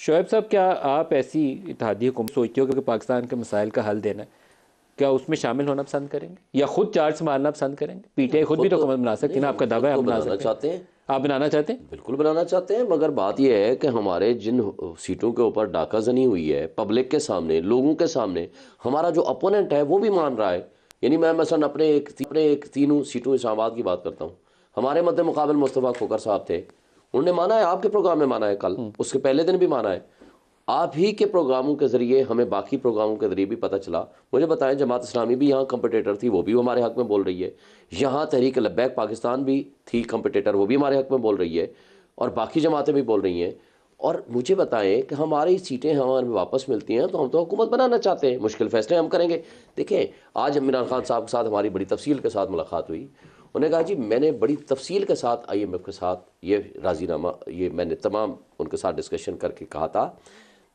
शोएब साहब, क्या आप ऐसी इत्तेहादी हुकूमत सोचते हो कि पाकिस्तान के मसाइल का हल देना है, क्या उसमें शामिल होना पसंद करेंगे या खुद चार्ज संभालना पसंद करेंगे? पीटीआई खुद भी तो हुकूमत बना सकती है ना, आपका दावा है आप बना सकते चाहते हैं। आप बनाना चाहते हैं? बिल्कुल बनाना चाहते हैं, मगर बात यह है कि हमारे जिन सीटों के ऊपर डाकाजनी हुई है पब्लिक के सामने, लोगों के सामने, हमारा जो अपोनेंट है वो भी मान रहा है। यानी मैं मसलन अपने एक तीनों सीटों इस्लामाबाद की बात करता हूँ, हमारे मद्दे मुकाबल मुस्तफ़ा खोकर साहब थे, उन्होंने माना है, आपके प्रोग्राम में माना है, कल उसके पहले दिन भी माना है। आप ही के प्रोग्रामों के ज़रिए हमें बाकी प्रोग्रामों के ज़रिए भी पता चला। मुझे बताएं, जमात इस्लामी भी यहाँ कंपटीटर थी, वो भी हमारे हक़ में बोल रही है। यहाँ तहरीक लब्बैक पाकिस्तान भी थी कंपटीटर, वो भी हमारे हक़ में बोल रही है, और बाकी जमातें भी बोल रही हैं। और मुझे बताएं कि हमारी सीटें हमारे वापस मिलती हैं तो हम तो हुकूमत बनाना चाहते हैं, मुश्किल फ़ैसले हम करेंगे। देखें, आज इमरान खान साहब के साथ हमारी बड़ी तफसील के साथ मुलाकात हुई। उन्होंने कहा जी मैंने बड़ी तफसील के साथ IMF के साथ ये राज़ीनामा, ये मैंने तमाम उनके साथ डिस्कशन करके कहा था,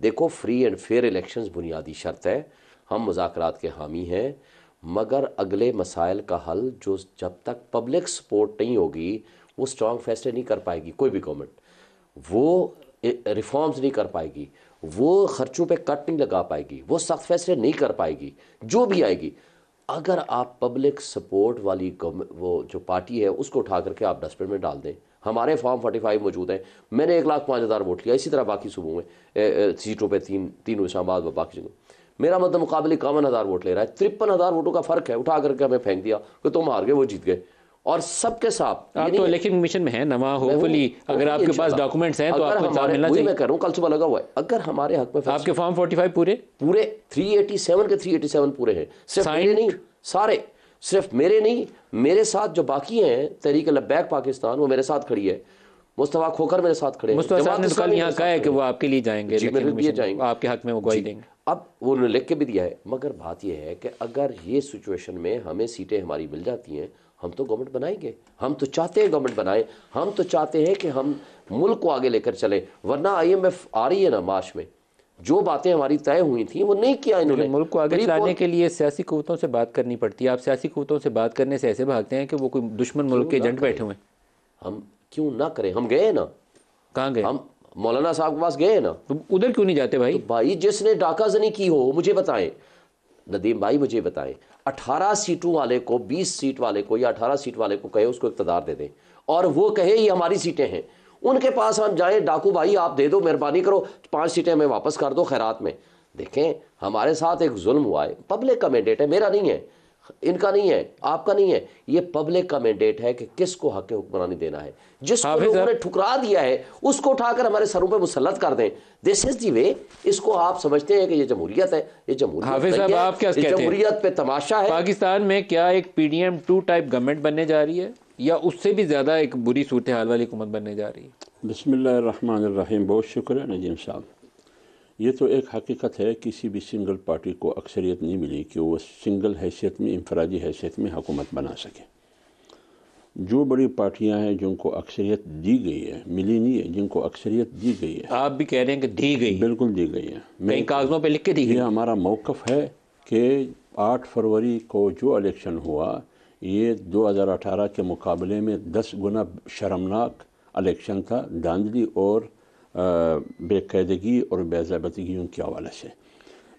देखो फ्री एंड फेयर इलेक्शंस बुनियादी शर्त है, हम मुज़ाकरात के हामी हैं, मगर अगले मसाइल का हल जो जब तक पब्लिक सपोर्ट नहीं होगी वो स्ट्रॉन्ग फैसले नहीं कर पाएगी कोई भी गवर्नमेंट, वो रिफॉर्म्स नहीं कर पाएगी, वो खर्चों पे कट नहीं लगा पाएगी, वो सख्त फैसले नहीं कर पाएगी जो भी आएगी। अगर आप पब्लिक सपोर्ट वाली वो जो पार्टी है उसको उठा करके आप डस्टबिन में डाल दें। हमारे फॉर्म 45 मौजूद हैं, मैंने 1,05,000 वोट लिया, इसी तरह बाकी सूबों में सीटों पे तीनों इस्लामाबाद व बाकी जगह मेरा मतलब मुकाबले 51,000 वोट ले रहा है, 53,000 वोटों का फ़र्क है, उठा करके हमें फेंक दिया कि तुम हार गए, वो जीत गए। और सबके साथ आप तो इलेक्शन कमीशन में है नवा, होपफुली अगर आपके पास डॉक्यूमेंट्स हैं तो आपको इंसाफ मिलना चाहिए। मैं कह रहा हूँ, कल सुबह लगा हुआ है, अगर हमारे हक में आपके फॉर्म 45 पूरे 387 के 387 पूरे हैं, सिर्फ मेरे नहीं, सारे, सिर्फ मेरे नहीं, मेरे साथ जो बाकी हैं तहरीक लब्बैक पाकिस्तान, वो मेरे साथ खड़ी है, मुस्तफ़ा खोकर मेरे साथ खड़े हैं। मुस्तफ़ा साहब ने कल यहाँ कहा है कि वो आपके लिए जाएंगे, जाएंगे, आपके हक में वो गवाही देंगे। अब वो उन्होंने लिख के भी दिया है, मगर बात यह है कि अगर ये सिचुएशन में हमें सीटें हमारी मिल जाती हैं, हम तो गवर्नमेंट बनाएंगे, हम तो चाहते हैं गवर्नमेंट बनाए, हम तो चाहते हैं कि हम मुल्क को आगे लेकर चलें। वरना IMF आ रही है ना मार्च में, जो बातें हमारी तय हुई थी वो नहीं किया इन्होंने। मुल्क को आगे चलाने के लिए सियासी क़ुव्वतों से बात करनी पड़ती है। आप सियासी क़ुव्वतों से बात करने से ऐसे भागते हैं कि वो कोई दुश्मन मुल्क के एजेंट बैठे हुए हैं। हम क्यों ना करें? हम गए ना, कहाँ गए? हम मौलाना साहब के पास गए ना। तो उधर क्यों नहीं जाते भाई? तो भाई जिसने डाकाजनी की हो मुझे बताएं, नदीम भाई मुझे बताएं, 18 सीटों वाले को 20 सीट वाले को या 18 सीट वाले को कहे उसको इक़्तिदार दे दें, और वो कहे ये हमारी सीटें हैं, उनके पास हम जाएं, डाकू भाई आप दे दो, मेहरबानी करो 5 सीटें हमें वापस कर दो खैरात में। देखें, हमारे साथ एक जुल्म हुआ है, पब्लिक का मैंडेट है, मेरा नहीं है, इनका नहीं है, आपका नहीं है, ये पब्लिक का मैंडेट है कि किसको हक हुक्मरानी देना है। जिसको लोगों ने ठुकरा दिया है उसको उठाकर हमारे सरों पे मुसल्लत कर दें। दिस इज दी वे। इसको आप समझते हैं कि ये जमहूरियत है? ये जमहूरियत पे तमाशा है। पाकिस्तान में क्या एक PDM 2 टाइप गवर्नमेंट बनने जा रही है या उससे भी ज़्यादा एक बुरी सूरत हाल वाली हुकूमत बनने जा रही है? बिस्मिल्लाहिर्रहमानिर्रहीम। बहुत शुक्रिया नजीम साहब। ये तो एक हकीकत है, किसी भी सिंगल पार्टी को अक्सरियत नहीं मिली कि वो सिंगल हैसियत में, इंफरादी हैसियत में हुकूमत बना सके। जो बड़ी पार्टियां हैं जिनको अक्सरियत दी गई है, मिली नहीं है, जिनको अक्सरियत दी गई है। आप भी कह रहे हैं कि दी गई? बिल्कुल दी गई है, कई कागज़ों पे लिख के दी गई। ये हमारा मौक़िफ़ है कि 8 फरवरी को जो इलेक्शन हुआ ये 2018 के मुकाबले में 10 गुना शर्मनाक इलेक्शन था, धांधली और बेकायदगी और बेज़ाबतगियों के हवाले से।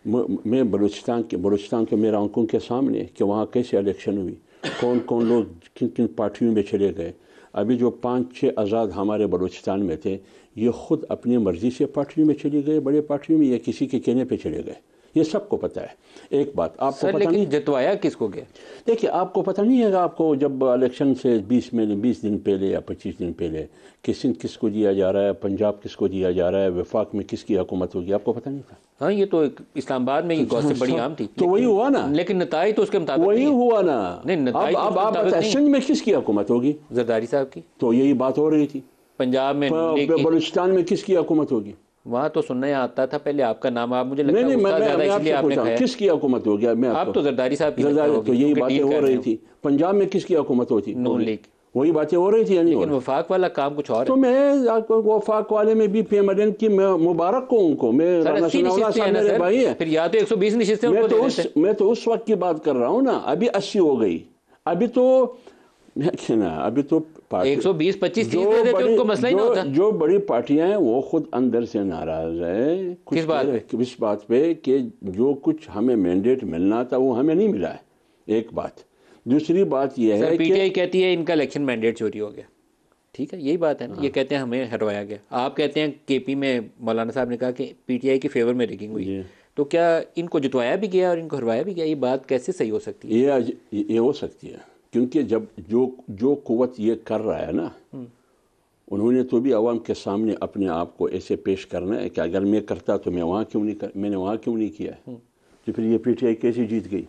मैं बलूचिस्तान के मेरा आंखों के सामने कि वहाँ कैसे इलेक्शन हुई, कौन कौन लोग किन किन पार्टियों में चले गए। अभी जो 5-6 आज़ाद हमारे बलूचिस्तान में थे, ये ख़ुद अपनी मर्ज़ी से पार्टियों में चले गए, बड़े पार्टियों में, या किसी के कहने पे चले गए। ये सबको पता है। एक बात आपको पता नहीं, जतवाया किसको गया? देखिए, आपको पता नहीं है, आपको जब इलेक्शन से 20 दिन पहले या 25 दिन पहले कि सिंध किसको दिया जा रहा है, पंजाब किसको दिया जा रहा है, वफाक में किसकी हुकूमत होगी, आपको पता नहीं था? हाँ, ये तो इस्लामाबाद में गॉसिप बड़ी आम थी। तो वही हुआ ना, लेकिन नताई तो उसके मुताबिक वही हुआ ना। अब आप बताएं, सिंध में किसकी हुकूमत होगी? जरदारी साहब की। तो यही बात हो रही थी। पंजाब में, बलूचिस्तान में किसकी हुकूमत होगी? वहाँ तो सुनने आता था पहले आपका नाम, आप मुझे लगता है किसकी हुकूमत हो गया? मैं आप तो जरदारी साहब की, तो यही बातें हो रही थी। पंजाब में किसकी हुकूमत होती? नून लीग। वही बातें हो रही थी। लेकिन वफाक वाला काम कुछ और तो मैं वफाक वाले में भी पेमरन की मुबारक को उनको मैं मेरे भाई है। फिर या तो 120 नशिस्तें मैं तो उस वक्त की बात कर रहा हूँ ना। अभी 80 हो गई। अभी तो देखिए ना, अभी तो 120-25 सीट दे देते उनको मसला ही ना होता। जो बड़ी पार्टियां हैं वो खुद अंदर से नाराज है किस बात पे? इस बात पे कि जो कुछ हमें मैंडेट मिलना था वो हमें नहीं मिला है, एक बात। दूसरी बात यह है कि पीटीआई कहती है इनका इलेक्शन मैंडेट चोरी हो गया। ठीक है, यही बात है ना। ये कहते हैं हमें हरवाया गया, आप कहते हैं केपी में मौलाना साहब ने कहा कि पीटीआई के फेवर में रिगिंग हुई। तो क्या इनको जितवाया भी गया और इनको हरवाया भी गया? ये बात कैसे सही हो सकती है? ये हो सकती है, क्योंकि जब जो कुव्वत ये कर रहा है ना, उन्होंने तो भी आवाम के सामने अपने आप को ऐसे पेश करना है कि अगर मैं करता तो मैंने वहाँ क्यों नहीं किया है। तो फिर ये पीटीआई कैसे जीत गई?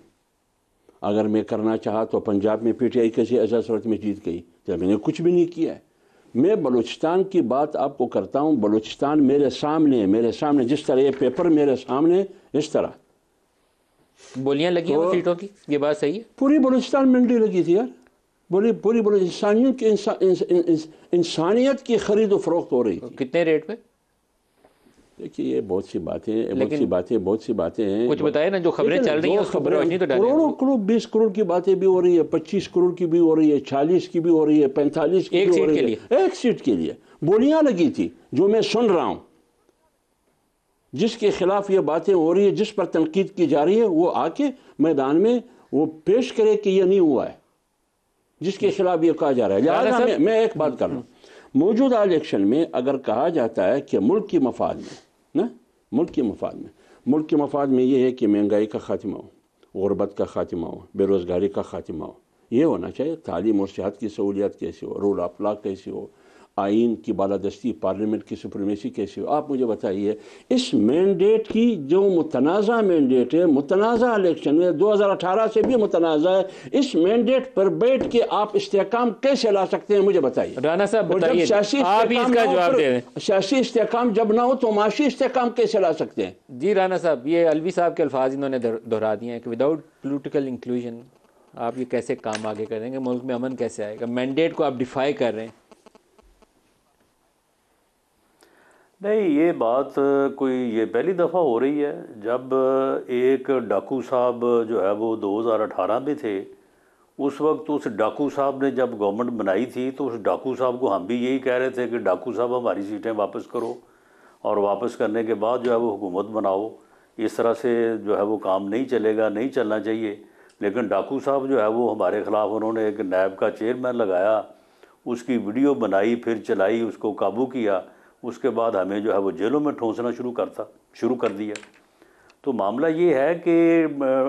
अगर मैं करना चाहा तो पंजाब में पीटीआई कैसे ऐसा सूरत में जीत गई? तो मैंने कुछ भी नहीं किया है। मैं बलूचिस्तान की बात आपको करता हूँ। बलूचिस्तान मेरे सामने जिस तरह ये पेपर मेरे सामने, इस तरह बोलियां लगी हैं सीटों की, ये बात सही है। पूरी बलूचिस्तान मंडी लगी थी यार, पूरी बलूचिस्तानियों की इंसानियत की खरीद फरोख्त हो रही थी। कितने रेट पे? देखिए, ये बहुत सी बातें हैं। कुछ बताए ना, जो खबरें चल रही हैं उसको रोशनी तो डालिए। करोड़ों 20 करोड़ की बातें भी हो रही है, 25 करोड़ की भी हो रही है, 40 की भी हो रही है, 45 की भी हो रही है। एक सीट के लिए बोलियां लगी थी, जो मैं सुन रहा हूं, जिसके खिलाफ ये बातें हो रही है, जिस पर तनकीद की जा रही है, वो आके मैदान में वो पेश करे कि ये नहीं हुआ है, जिसके खिलाफ ये कहा जा रहा है। लिहाजा मैं एक बात कर रहा हूँ, मौजूदा इलेक्शन में अगर कहा जाता है कि मुल्क के मफाद में ये है कि महंगाई का खात्मा हो, गुर्बत का खात्मा हो, बेरोज़गारी का खात्मा हो, ये होना चाहिए। तालीम और सेहत की सहूलियत कैसी हो, रूल ऑफ लॉ कैसी हो, आइन की बालादस्ती, पार्लियामेंट की सुप्रीमेसी कैसी हो। आप मुझे बताइए, इस मैंडेट की जो मुतनाज़ा मैंडेट है, मुतनाज़ा इलेक्शन में 2018 से भी मुतनाज़ा है, इस मैंडेट पर बैठ के आप इस्तेहकाम कैसे ला सकते हैं? मुझे बताइए। राना साहब बताइए, आप इसका जवाब दे दें। सियासी इस्तेहकाम जब ना हो तो माशी इस्तेहकाम कैसे ला सकते हैं? जी राना साहब, ये अलवी साहब के अल्फाज इन्होंने दोहरा दिए हैं कि विदाउट पोलिटिकल इंक्लूजन आप ये कैसे काम आगे करेंगे, मुल्क में अमन कैसे आएगा? मैंडेट को आप डिफाई कर रहे हैं। नहीं, ये बात ये पहली दफ़ा हो रही है। जब एक डाकू साहब जो है वो 2018 में थे, उस वक्त उस डाकू साहब ने जब गवर्नमेंट बनाई थी तो उस डाकू साहब को हम भी यही कह रहे थे कि डाकू साहब हमारी सीटें वापस करो, और वापस करने के बाद जो है वो हुकूमत बनाओ। इस तरह से जो है वो काम नहीं चलेगा, नहीं चलना चाहिए। लेकिन डाकू साहब जो है वो हमारे ख़िलाफ़ उन्होंने एक नैब का चेयरमैन लगाया, उसकी वीडियो बनाई, फिर चलाई, उसको काबू किया। उसके बाद हमें जो है वो जेलों में ठूंसना शुरू कर दिया। तो मामला ये है कि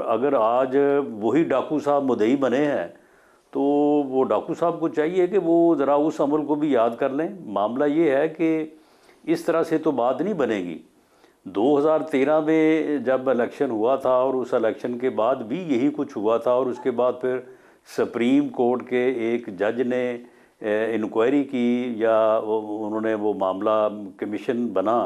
अगर आज वही डाकू साहब मुद्दई बने हैं तो वो डाकू साहब को चाहिए कि वो ज़रा उस अमल को भी याद कर लें। मामला ये है कि इस तरह से तो बात नहीं बनेगी। 2013 में जब इलेक्शन हुआ था और उस इलेक्शन के बाद भी यही कुछ हुआ था, और उसके बाद फिर सुप्रीम कोर्ट के एक जज ने इंक्वायरी की, या उन्होंने वो मामला कमीशन बना,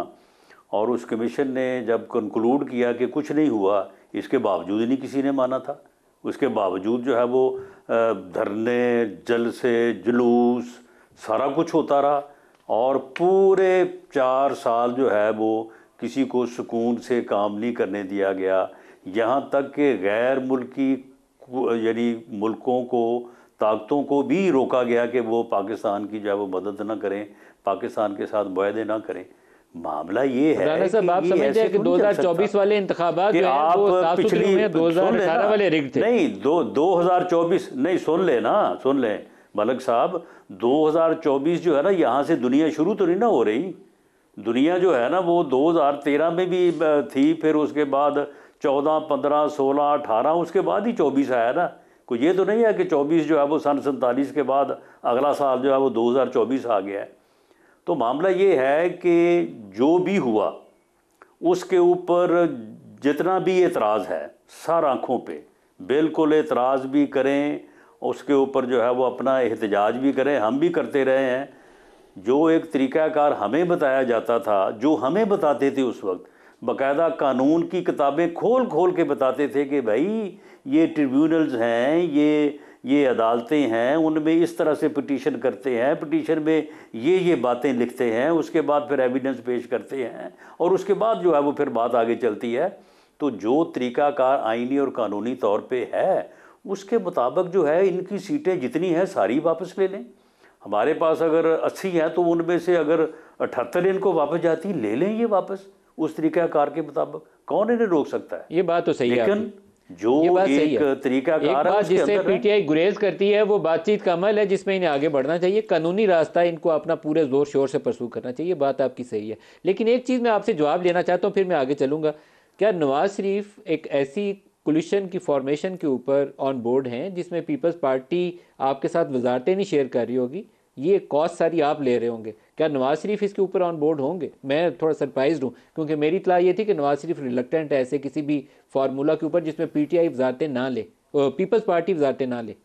और उस कमीशन ने जब कंक्लूड किया कि कुछ नहीं हुआ, इसके बावजूद नहीं किसी ने माना था। उसके बावजूद जो है वो धरने, जलसे, जुलूस सारा कुछ होता रहा, और पूरे 4 साल जो है वो किसी को सुकून से काम नहीं करने दिया गया। यहाँ तक कि गैर मुल्की यानी मुल्कों को, ताकतों को भी रोका गया कि वो पाकिस्तान की जो है वो मदद ना करें, पाकिस्तान के साथ मुआहदे ना करें। मामला ये है कि आप समझते हैं कि 2024 वाले इंतखाबात जो हैं वो साफ सुथरे हुए, 2018 वाले रिग्ड थे। नहीं, 2024 नहीं, सुन लें मलक साहब, 2024 जो है ना, यहाँ से दुनिया शुरू तो नहीं ना हो रही। दुनिया जो है ना वो 2013 में भी थी, फिर उसके बाद 14, 15, 16, 18, उसके बाद ही 24 आया ना। कोई ये तो नहीं है कि 24 जो है वो सन 47 के बाद अगला साल जो है वो 2024 आ गया है। तो मामला ये है कि जो भी हुआ उसके ऊपर जितना भी एतराज़ है, सर आँखों पे बिल्कुल एतराज़ भी करें, उसके ऊपर जो है वो अपना एहतजाज भी करें। हम भी करते रहे हैं। जो एक तरीक़ाकार हमें बताया जाता था, जो हमें बताते थे उस वक्त, बाकायदा कानून की किताबें खोल के बताते थे कि भाई ये ट्रिब्यूनल्स हैं, ये अदालतें हैं, उनमें इस तरह से पिटीशन करते हैं, पिटीशन में ये बातें लिखते हैं, उसके बाद फिर एविडेंस पेश करते हैं, और उसके बाद जो है वो फिर बात आगे चलती है। तो जो तरीक़ाकार आइनी और कानूनी तौर पे है उसके मुताबिक जो है इनकी सीटें जितनी हैं सारी वापस ले लें। हमारे पास अगर 80 हैं तो उनमें से अगर 78 इनको वापस जाती ले लें ये वापस उस तरीक़ाकार के मुताबिक, कौन इन्हें रोक सकता है? ये बात तो सही है, लेकिन जो एक तरीक़ाकार है जिससे पीटीआई गुरेज करती है वो बातचीत का अमल है जिसमें इन्हें आगे बढ़ना चाहिए, कानूनी रास्ता इनको अपना पूरे जोर शोर से परसू करना चाहिए। बात आपकी सही है, लेकिन एक चीज़ मैं आपसे जवाब लेना चाहता हूँ, फिर मैं आगे चलूँगा। क्या नवाज शरीफ एक ऐसी कोलिशन की फॉर्मेशन के ऊपर ऑन बोर्ड हैं जिसमें पीपल्स पार्टी आपके साथ वजारतें नहीं शेयर कर रही होगी, ये कॉस्ट सारी आप ले रहे होंगे, क्या नवाज शरीफ इसके ऊपर ऑन बोर्ड होंगे? मैं थोड़ा सरप्राइज हूँ क्योंकि मेरी इत्तला ये थी कि नवाज शरीफ रिलक्टेंट है ऐसे किसी भी फार्मूला के ऊपर जिसमें पीटीआई वजारतें ना ले, पीपल्स पार्टी वजारतें ना ले।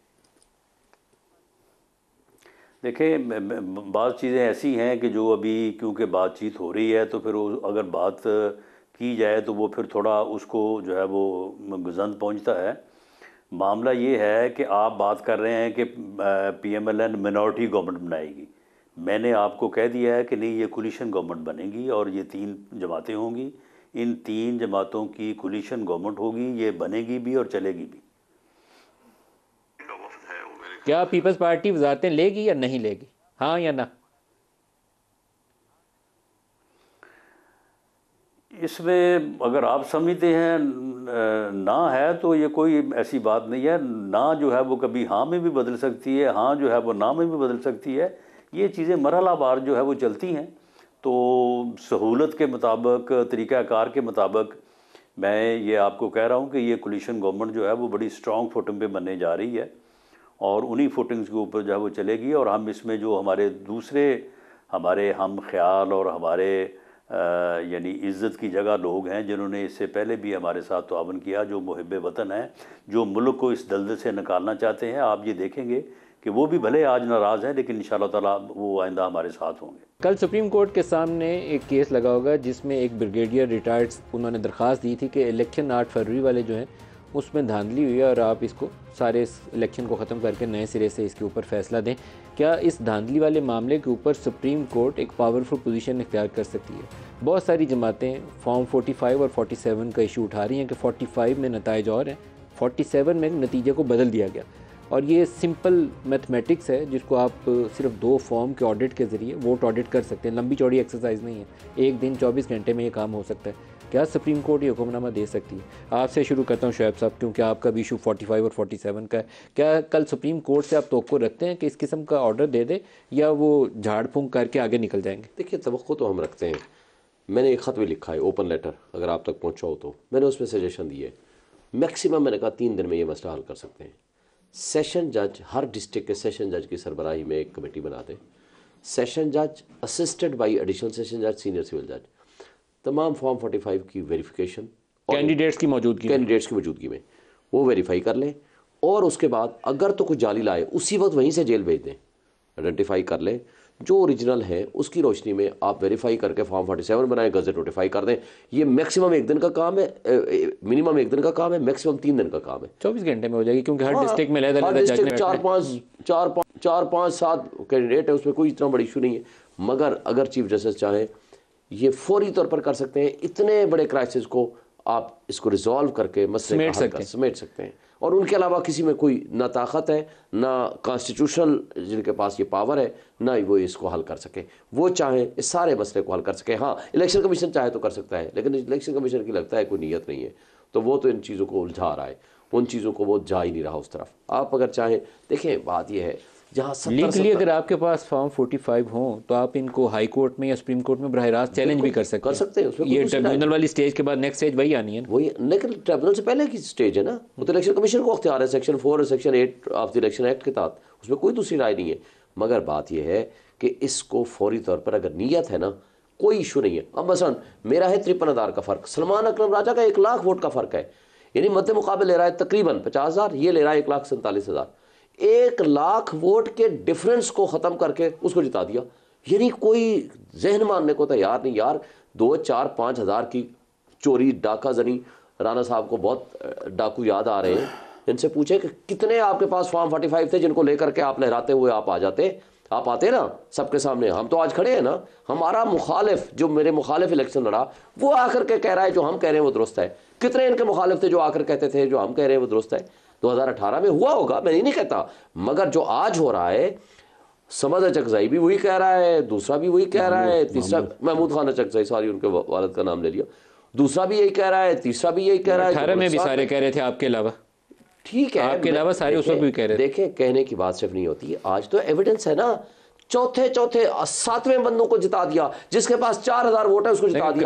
देखें, बात चीज़ें ऐसी हैं कि जो अभी क्योंकि बातचीत हो रही है तो फिर अगर बात की जाए तो वो फिर थोड़ा उसको जो है वो गज़ंद पहुंचता है। मामला ये है कि आप बात कर रहे हैं कि पीएमएलएन मिनॉरिटी गवर्नमेंट बनाएगी। मैंने आपको कह दिया है कि नहीं, ये कोलिशन गवर्नमेंट बनेगी और ये 3 जमातें होंगी। इन 3 जमातों की कोलिशन गवर्नमेंट होगी, ये बनेगी भी और चलेगी भी। क्या पीपल्स पार्टी वजारतें लेगी या नहीं लेगी, हाँ या ना? इसमें अगर आप समझते हैं ना है तो ये कोई ऐसी बात नहीं है। ना जो है वो कभी हाँ में भी बदल सकती है, हाँ जो है वो ना में भी बदल सकती है। ये चीज़ें मरहलावार जो है वो चलती हैं। तो सहूलत के मुताबिक, तरीक़ाकार के मुताबिक मैं ये आपको कह रहा हूँ कि ये कोलिशन गवर्नमेंट जो है वो बड़ी स्ट्रॉन्ग फुटिंग पे बनने जा रही है और उन्हीं फुटिंग्स के ऊपर जो है वो चलेगी। और हम इसमें जो हमारे दूसरे हमारे हम ख्याल और हमारे यानी इज़्ज़त की जगह लोग हैं जिन्होंने इससे पहले भी हमारे साथ तावन किया, जो मुहिब्बे वतन हैं, जो मुल्क को इस दलदल से निकालना चाहते हैं, आप ये देखेंगे कि वो भी भले आज नाराज़ हैं लेकिन इंशाअल्लाह ताला वो आइंदा हमारे साथ होंगे। कल सुप्रीम कोर्ट के सामने एक केस लगा होगा जिसमें एक ब्रिगेडियर रिटायर्ड, उन्होंने दरख्वास्त दी थी कि इलेक्शन 8 फरवरी वाले जो हैं उसमें धांधली हुई है और आप इसको सारे इस इलेक्शन को ख़त्म करके नए सिरे से इसके ऊपर फ़ैसला दें। क्या इस धांधली वाले मामले के ऊपर सुप्रीम कोर्ट एक पावरफुल पोजीशन इख्तियार कर सकती है? बहुत सारी जमातें फॉर्म 45 और 47 का इशू उठा रही हैं कि 45 में नताइज और हैं, 47 में नतीजे को बदल दिया गया। और ये सिंपल मैथमेटिक्स है जिसको आप सिर्फ 2 फॉर्म के ऑडिट के ज़रिए वोट ऑडिट कर सकते हैं। लंबी चौड़ी एक्सरसाइज नहीं है, एक दिन 24 घंटे में ये काम हो सकता है। क्या सुप्रीम कोर्ट ये हुक्मनामा दे सकती है? आपसे शुरू करता हूँ शुएब साहब, क्योंकि आपका भी इशू 45 और 47 का है। क्या कल सुप्रीम कोर्ट से आप तवक्को रखते हैं कि इस किस्म का ऑर्डर दे दे या वो झाड़ फूंक करके आगे निकल जाएंगे? देखिए, तवक्को तो हम रखते हैं। मैंने एक ख़त भी लिखा है, ओपन लेटर, अगर आप तक पहुँचा हो तो। मैंने उसमें सजेशन दिए, मैक्सिमम मैंने कहा 3 दिन में ये मसला हल कर सकते हैं। सेशन जज, हर डिस्ट्रिक्ट के सेशन जज की सरबराही में एक कमेटी बना दें। सेशन जज असिस्टेड बाई एडिशनल सेशन जज, सीनियर सिविल जज, तमाम फॉर्म 45 की वेरिफिकेशन कैंडिडेट्स की मौजूदगी में वो वेरीफाई कर लें और उसके बाद अगर तो कुछ जाली लाए उसी वक्त वहीं से जेल भेज दें, आइडेंटिफाई कर लें। जो ओरिजिनल है उसकी रोशनी में आप वेरीफाई करके फॉर्म 47 बनाएं, गज़ट नोटिफाई कर दें। ये मैक्सिमम 1 दिन का काम है, मिनिमम 1 दिन का काम है, मैक्सिमम 3 दिन का काम है। 24 घंटे में हो जाएगी क्योंकि हर डिस्ट्रिक्ट में 4-5-7 कैंडिडेट है, उसमें कोई इतना बड़ी इशू नहीं है। मगर अगर चीफ जस्टिस चाहें ये फौरी तौर पर कर सकते हैं। इतने बड़े क्राइसिस को आप इसको रिजॉल्व करके मसले का हल कर समेट सकते हैं। और उनके अलावा किसी में कोई ना ताकत है ना कॉन्स्टिट्यूशनल जिनके पास ये पावर है, ना वो इसको हल कर सके। वो चाहें इस सारे मसले को हल कर सके। हाँ, इलेक्शन कमीशन चाहे तो कर सकता है, लेकिन इलेक्शन कमीशन की लगता है कोई नीयत नहीं है, तो वो तो इन चीज़ों को उलझा रहा है, उन चीज़ों को वो जा ही नहीं रहा उस तरफ। आप अगर चाहें, देखें बात यह है, जहाँ लीगली अगर आपके पास फॉर्म 45 हो तो आप इनको हाई कोर्ट में या सुप्रीम कोर्ट में बराह रास्त चैलेंज भी कर सकते हैं। ये ट्रिब्यूनल वाली स्टेज के बाद नेक्स्ट स्टेज वही आनी है, वही। लेकिन ट्रिब्यूनल से पहले की स्टेज है ना, वो तो इलेक्शन कमीशन को अख्तियार है, सेक्शन 4 और section 8 of the election act के तहत, उसमें कोई दूसरी राय नहीं है। मगर बात यह है कि इसको फौरी तौर पर अगर नीयत है ना, कोई इशू नहीं है। अब मसलन मेरा है 53,000 का फ़र्क, सलमान अकरम राजा का 1 लाख वोट का फ़र्क है, यानी मध्य मुकाबले ले रहा है तकरीबन 50,000, ये ले रहा है 1,47,000। 1 लाख वोट के डिफरेंस को ख़त्म करके उसको जिता दिया। यानी कोई जहन मानने को तैयार नहीं यार। 2-4-5 हज़ार की चोरी, डाका जनी, राणा साहब को बहुत डाकू याद आ रहे हैं, इनसे पूछे कि कितने आपके पास फॉर्म 45 थे जिनको लेकर के आप लहराते हुए आप आ जाते, आप आते ना सबके सामने। हम तो आज खड़े हैं ना, हमारा मुखालिफ जो मेरे मुखालिफ इलेक्शन लड़ा वो आकर के कह रहा है जो हम कह रहे हैं वो दुरुस्त है। कितने इनके मुखालिफ थे जो आकर कहते थे जो हम कह रहे हैं वो दुरुस्त है। 2018 में हुआ होगा, मैं नहीं कहता, मगर जो आज हो रहा है, समद चकजाई भी वही कह रहा है, दूसरा भी वही कह रहा है, तीसरा महमूद खान चकजाई, सॉरी उनके वालिद का नाम ले लिया, दूसरा भी यही कह रहा है, तीसरा भी यही कह रहा है। 18 में भी सारे कह रहे थे आपके अलावा, ठीक है, आपके अलावा सारे उस वक्त भी कह रहे थे। देखें, कहने की बात सिर्फ नहीं होती, आज तो एविडेंस है ना, चौथे 7वें बंदों को जिता दिया, जिसके पास 4000 वोट है उसको जिता दिया।